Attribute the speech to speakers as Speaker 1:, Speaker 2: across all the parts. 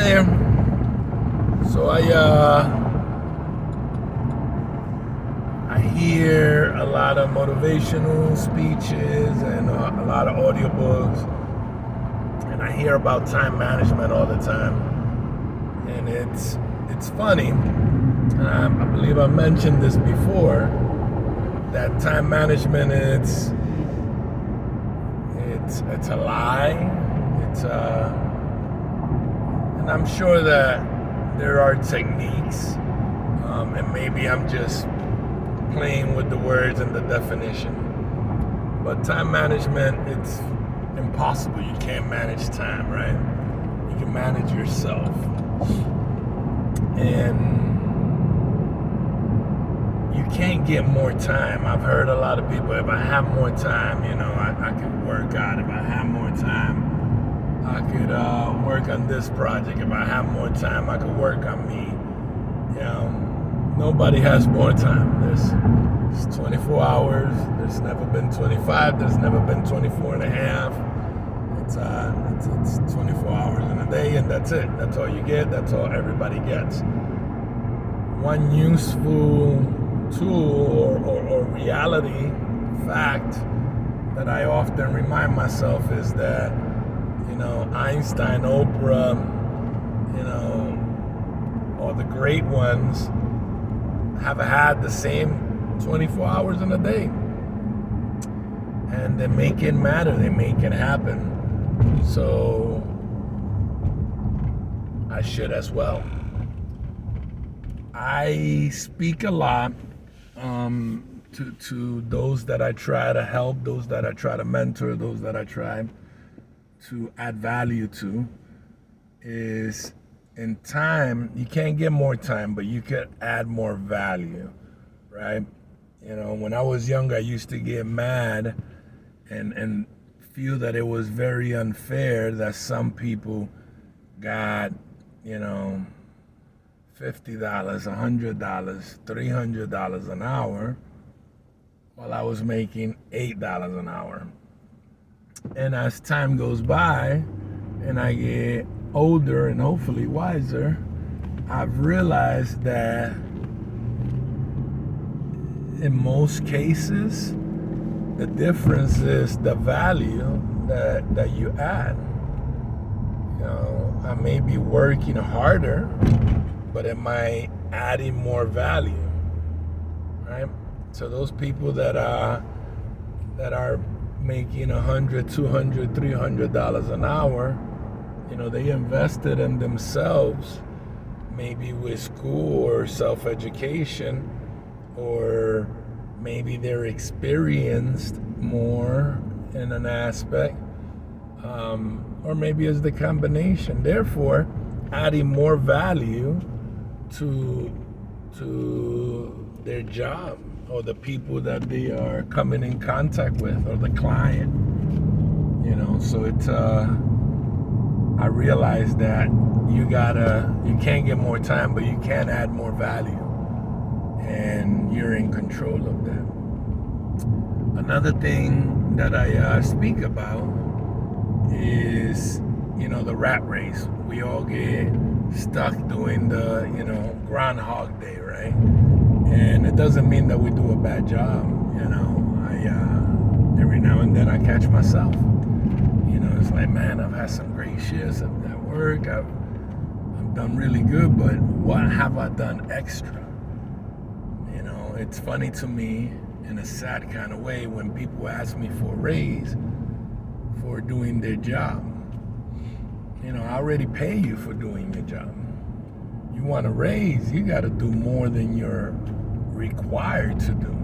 Speaker 1: there. So I hear a lot of motivational speeches and a lot of audiobooks, and I hear about time management all the time. And it's funny. I believe I mentioned this before. That time management it's a lie. And I'm sure that there are techniques, and maybe I'm just playing with the words and the definition. But time management, it's impossible. You can't manage time, right? You can manage yourself. And you can't get more time. I've heard a lot of people, if I have more time, I could work out. If I have more time, I could work on this project. If I have more time, I could work on me. Nobody has more time. It's 24 hours. There's never been 25. There's never been 24 and a half. It's 24 hours in a day, and that's it. That's all you get. That's all everybody gets. One useful tool or reality fact that I often remind myself is that Einstein, Oprah, all the great ones have had the same 24 hours in a day, and they make it matter. They make it happen. So I should as well. I speak a lot to those that I try to help, those that I try to mentor, those that I try to add value to, is in time, you can't get more time, but you can add more value, right? When I was younger, I used to get mad and feel that it was very unfair that some people got, $50, $100, $300 an hour, while I was making $8 an hour. And as time goes by and I get older and hopefully wiser, I've realized that in most cases, the difference is the value that you add. I may be working harder, but am I adding more value, right? So those people that are making $100, $200, $300 an hour, they invested in themselves, maybe with school or self-education, or maybe they're experienced more in an aspect, or maybe it's the combination. Therefore, adding more value to their job or the people that they are coming in contact with, or the client. So it's I realized that you can't get more time, but you can add more value, and you're in control of that. Another thing that I speak about is the rat race. We all get stuck doing the Groundhog Day, right? And it doesn't mean that we do a bad job. Every now and then I catch myself. It's like, man, I've had some great shifts at work. I've done really good, but what have I done extra? It's funny to me in a sad kind of way when people ask me for a raise for doing their job. I already pay you for doing your job. You want a raise, you got to do more than you're required to do.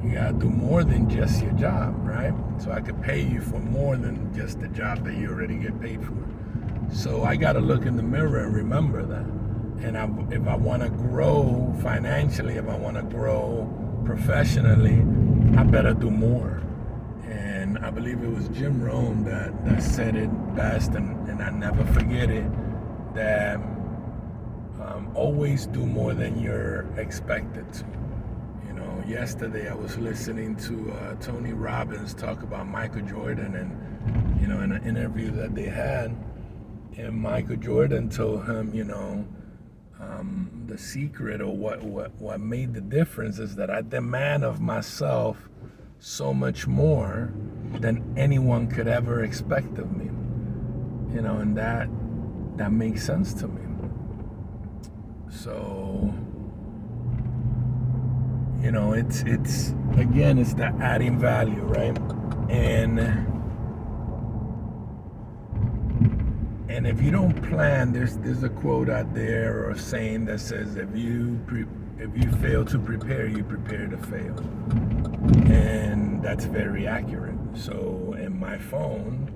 Speaker 1: You got to do more than just your job, right? So I could pay you for more than just the job that you already get paid for. So I got to look in the mirror and remember that. And if I want to grow financially, if I want to grow professionally, I better do more. And I believe it was Jim Rohn that said it best, and I never forget it, that always do more than you're expected to. Yesterday I was listening to Tony Robbins talk about Michael Jordan, and in an interview that they had, And Michael Jordan told him, the secret, or what made the difference, is that I demand of myself so much more than anyone could ever expect of me. And that makes sense to me. So, it's again, it's that adding value, right? And if you don't plan, there's a quote out there, or a saying that says, if you fail to prepare, you prepare to fail. And that's very accurate. So in my phone,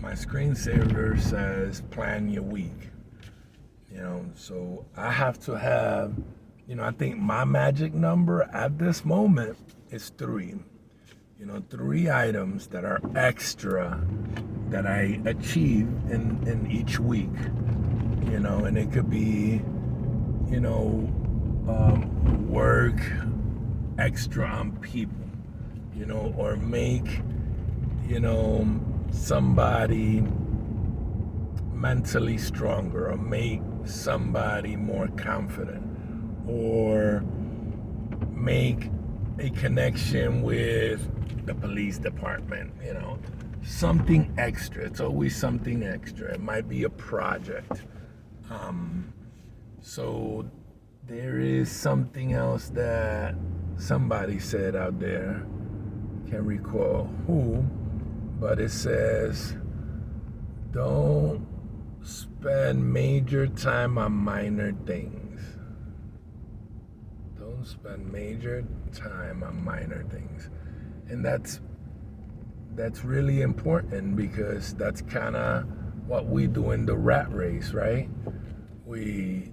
Speaker 1: my screensaver says plan your week. So I have to have, I think my magic number at this moment is 3. 3 items that are extra that I achieve in each week. And it could be, work extra on people, or make, somebody mentally stronger, or make somebody more confident, or make a connection with the police department, something extra. It's always something extra. It might be a project. So there is something else that somebody said out there, can't recall who, but it says, don't spend major time on minor things. Don't spend major time on minor things. And that's really important, because that's kind of what we do in the rat race, right? We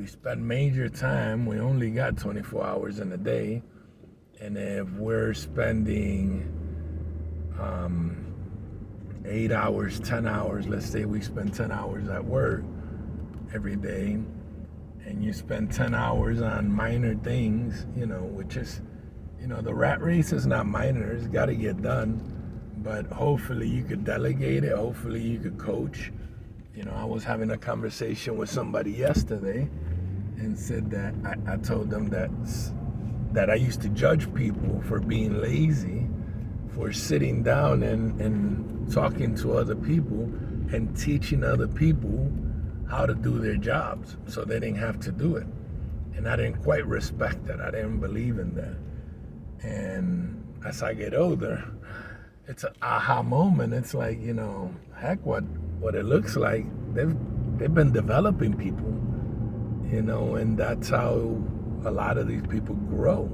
Speaker 1: spend major time. We only got 24 hours in a day, and if we're spending 8 hours, 10 hours, let's say we spend 10 hours at work every day, and you spend 10 hours on minor things, which is, the rat race is not minor. It's got to get done. But hopefully you could delegate it. Hopefully you could coach. I was having a conversation with somebody yesterday, and said that I told them that I used to judge people for being lazy, for sitting down and talking to other people and teaching other people how to do their jobs so they didn't have to do it. And I didn't quite respect that. I didn't believe in that. And as I get older, it's an aha moment. It's like, heck, what it looks like, they've been developing people, and that's how a lot of these people grow.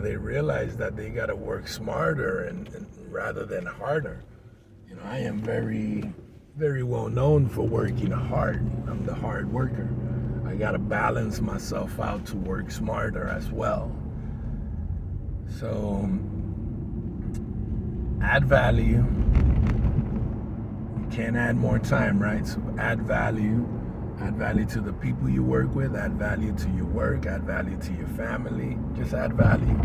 Speaker 1: They realize that they got to work smarter and rather than harder. I am very, very well known for working hard. I'm the hard worker. I got to balance myself out to work smarter as well. So add value. You can't add more time, right? So add value. Add value to the people you work with. Add value to your work. Add value to your family. Just add value.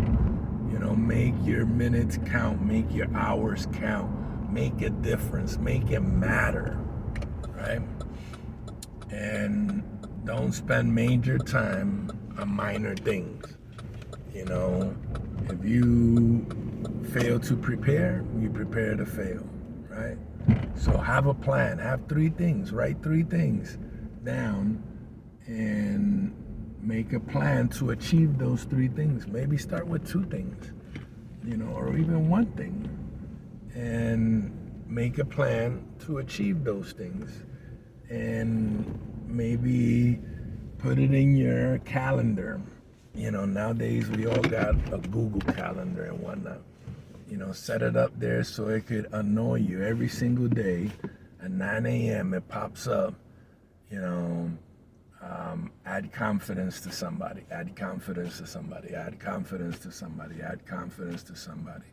Speaker 1: Make your minutes count. Make your hours count. Make a difference. Make it matter, right? And don't spend major time on minor things. If you fail to prepare, you prepare to fail, right? So have a plan. Have 3 things. Write 3 things down and make a plan to achieve those 3 things. Maybe start with 2 things, or even 1 thing, and make a plan to achieve those things. And maybe put it in your calendar. Nowadays we all got a Google Calendar and whatnot. Set it up there so it could annoy you every single day. At 9 a.m. it pops up. Add confidence to somebody. Add confidence to somebody. Add confidence to somebody. Add confidence to somebody.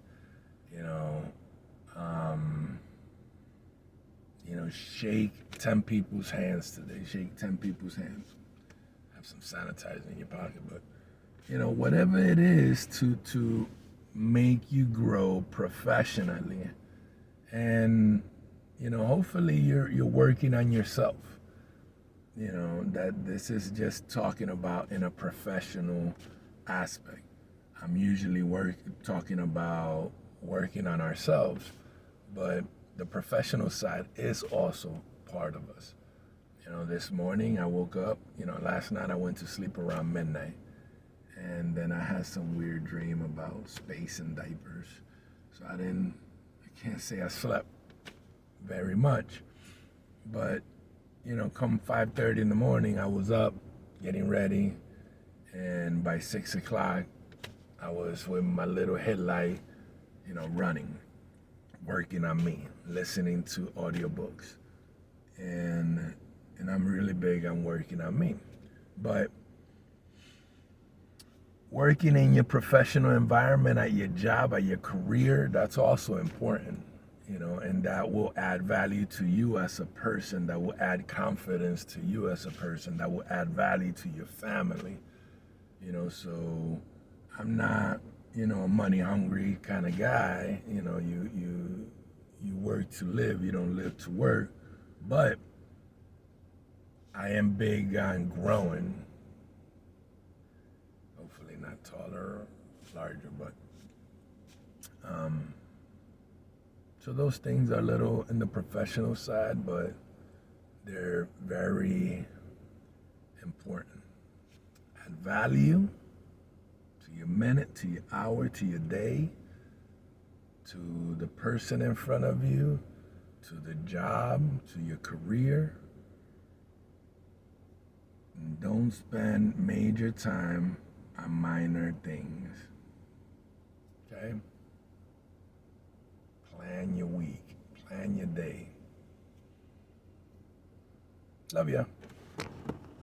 Speaker 1: Shake 10 people's hands today. Shake 10 people's hands. Have some sanitizer in your pocket, but whatever it is to make you grow professionally, and hopefully you're working on yourself. That this is just talking about in a professional aspect. I'm usually talking about working on ourselves, but the professional side is also part of us. This morning I woke up, last night I went to sleep around midnight, and then I had some weird dream about space and diapers. So I can't say I slept very much, but come 5:30 in the morning, I was up getting ready, and by 6 o'clock, I was with my little headlight, running, working on me, listening to audiobooks, and I'm really big on working on me. But working in your professional environment, at your job, at your career, that's also important. And that will add value to you as a person, that will add confidence to you as a person, that will add value to your family. So I'm not, a money hungry kind of guy. You work to live, you don't live to work. But I am big on growing. Hopefully not taller or larger, but so those things are little in the professional side, but they're very important. Add value to your minute, to your hour, to your day, to the person in front of you, to the job, to your career. And don't spend major time on minor things. Okay? Plan your week. Plan your day. Love ya.